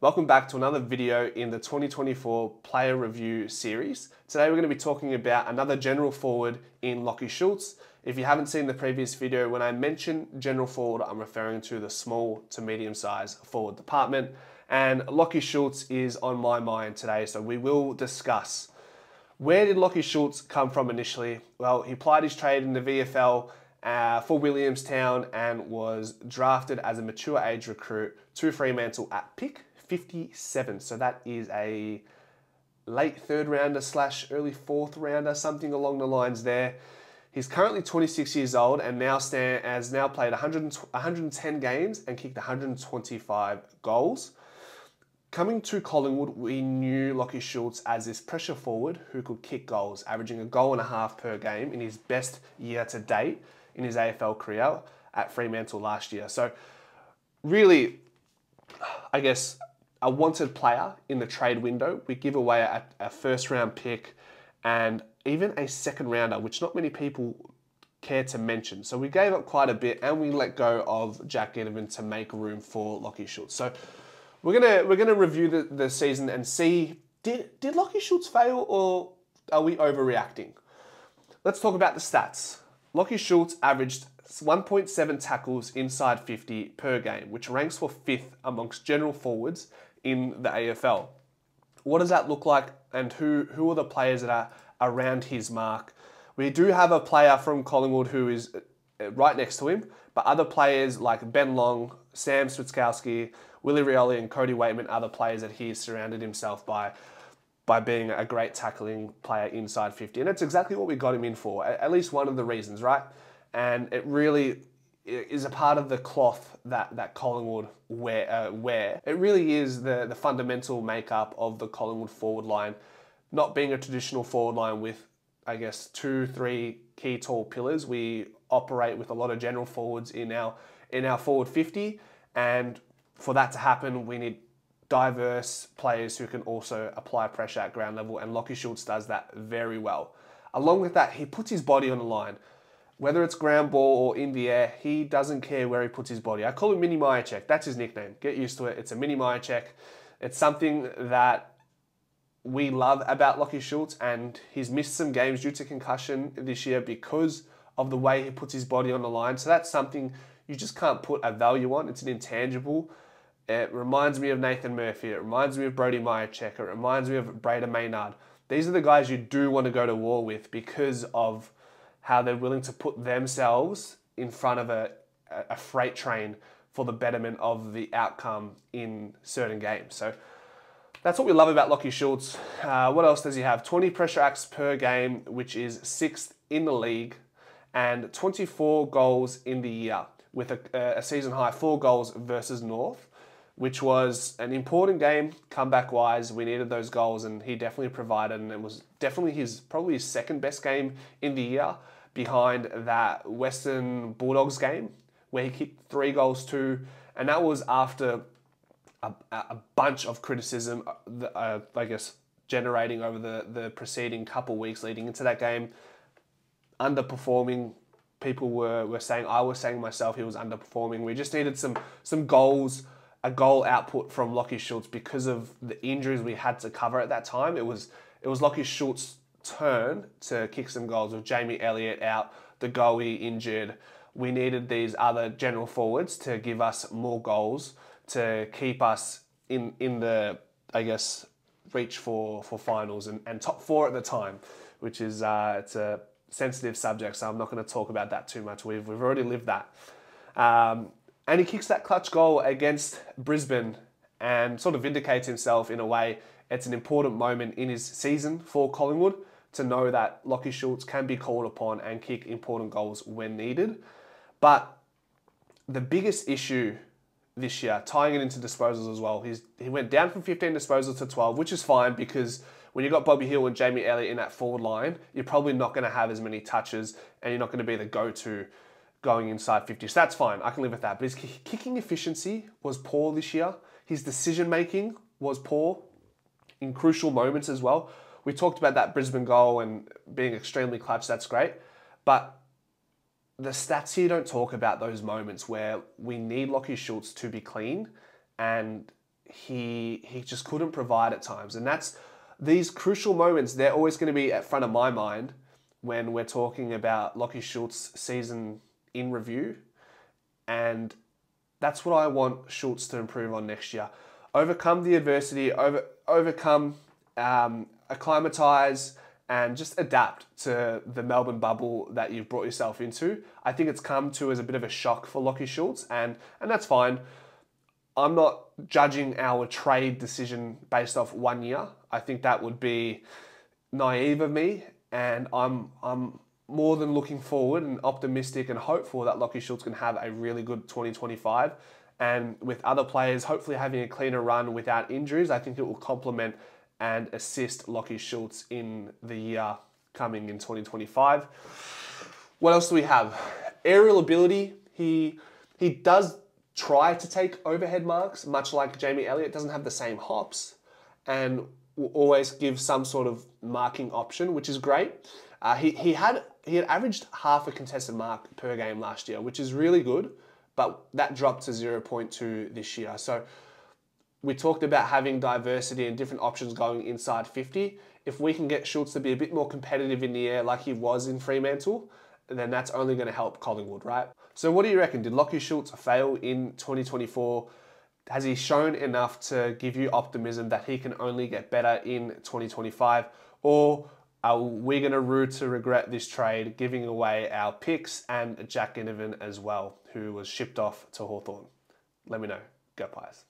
Welcome back to another video in the 2024 Player Review series. Today we're going to be talking about another general forward in Lachie Schultz. If you haven't seen the previous video, when I mention general forward, I'm referring to the small to medium size forward department. And Lachie Schultz is on my mind today, so we will discuss where did Lachie Schultz come from initially. Well, he plied his trade in the VFL for Williamstown and was drafted as a mature age recruit to Fremantle at pick 57. So that is a late third rounder / early fourth rounder, something along the lines there. He's currently 26 years old and has now played 110 games and kicked 125 goals. Coming to Collingwood, we knew Lachie Schultz as this pressure forward who could kick goals, averaging 1.5 goals per game in his best year to date in his AFL career at Fremantle last year. So really, I guess, a wanted player in the trade window. We give away a first round pick and even a second rounder, which not many people care to mention. So we gave up quite a bit and we let go of Jack Ginnivan to make room for Lachie Schultz. So we're gonna review the season and see, did Lachie Schultz fail or are we overreacting? Let's talk about the stats. Lachie Schultz averaged 1.7 tackles inside 50 per game, which ranks for 5th amongst general forwards in the AFL. What does that look like, and who are the players that are around his mark? We do have a player from Collingwood who is right next to him, but other players like Ben Long, Sam Switkowski, Willie Rioli and Cody Waitman are the players that he surrounded himself by being a great tackling player inside 50. And that's exactly what we got him in for, at least one of the reasons, right? And it really is a part of the cloth that Collingwood wear. It really is the fundamental makeup of the Collingwood forward line, not being a traditional forward line with, I guess, 2-3 key tall pillars. We operate with a lot of general forwards in our forward 50, and for that to happen, we need diverse players who can also apply pressure at ground level, and Lachie Schultz does that very well. Along with that, he puts his body on the line. Whether it's ground ball or in the air, he doesn't care where he puts his body. I call him Mini Myercheck. That's his nickname. Get used to it. It's a Mini Myercheck. It's something that we love about Lachie Schultz, and he's missed some games due to concussion this year because of the way he puts his body on the line. So that's something you just can't put a value on. It's an intangible. It reminds me of Nathan Murphy. It reminds me of Brodie Myercheck. It reminds me of Braden Maynard. These are the guys you do want to go to war with because of how they're willing to put themselves in front of a freight train for the betterment of the outcome in certain games. So that's what we love about Lachie Schultz. What else does he have? 20 pressure acts per game, which is 6th in the league, and 24 goals in the year with a season high 4 goals versus North, which was an important game comeback-wise. We needed those goals, and he definitely provided, and it was definitely probably his second best game in the year, behind that Western Bulldogs game where he kicked 3 goals too, and that was after a bunch of criticism, I guess, generating over the preceding couple weeks leading into that game. Underperforming. People were saying, I was saying myself, he was underperforming. We just needed some goals, a goal output from Lachie Schultz because of the injuries we had to cover at that time. It was Lachie Schultz's turn to kick some goals with Jamie Elliott out, the goalie injured. We needed these other general forwards to give us more goals to keep us in the, I guess, reach for finals and top 4 at the time, which is it's a sensitive subject, so I'm not going to talk about that too much. We've already lived that. And he kicks that clutch goal against Brisbane and sort of vindicates himself in a way. It's an important moment in his season for Collingwood to know that Lachie Schultz can be called upon and kick important goals when needed. But the biggest issue this year, tying it into disposals as well, he went down from 15 disposals to 12, which is fine because when you've got Bobby Hill and Jamie Elliott in that forward line, you're probably not going to have as many touches and you're not going to be the go-to going inside 50. So that's fine. I can live with that. But his kicking efficiency was poor this year. His decision-making was poor in crucial moments as well. We talked about that Brisbane goal and being extremely clutch. That's great. But the stats here don't talk about those moments where we need Lachie Schultz to be clean and he just couldn't provide at times. And that's these crucial moments, they're always going to be at front of my mind when we're talking about Lachie Schultz season in review. And that's what I want Schultz to improve on next year. Overcome the adversity, overcome, acclimatise, and just adapt to the Melbourne bubble that you've brought yourself into. I think it's come to as a bit of a shock for Lachie Schultz, and that's fine. I'm not judging our trade decision based off 1 year. I think that would be naive of me, and I'm more than looking forward and optimistic and hopeful that Lachie Schultz can have a really good 2025. And with other players hopefully having a cleaner run without injuries, I think it will complement and assist Lachie Schultz in the year coming in 2025. What else do we have? Aerial ability. He does try to take overhead marks, much like Jamie Elliott. Doesn't have the same hops and will always give some sort of marking option, which is great. He had averaged half a contested mark per game last year, which is really good, but that dropped to 0.2 this year. So we talked about having diversity and different options going inside 50. If we can get Schultz to be a bit more competitive in the air like he was in Fremantle, then that's only going to help Collingwood, right? So what do you reckon? Did Lachie Schultz fail in 2024? Has he shown enough to give you optimism that he can only get better in 2025? Or are we going to rue to regret this trade, giving away our picks and Jack Ginnivan as well, who was shipped off to Hawthorn? Let me know. Go Pies.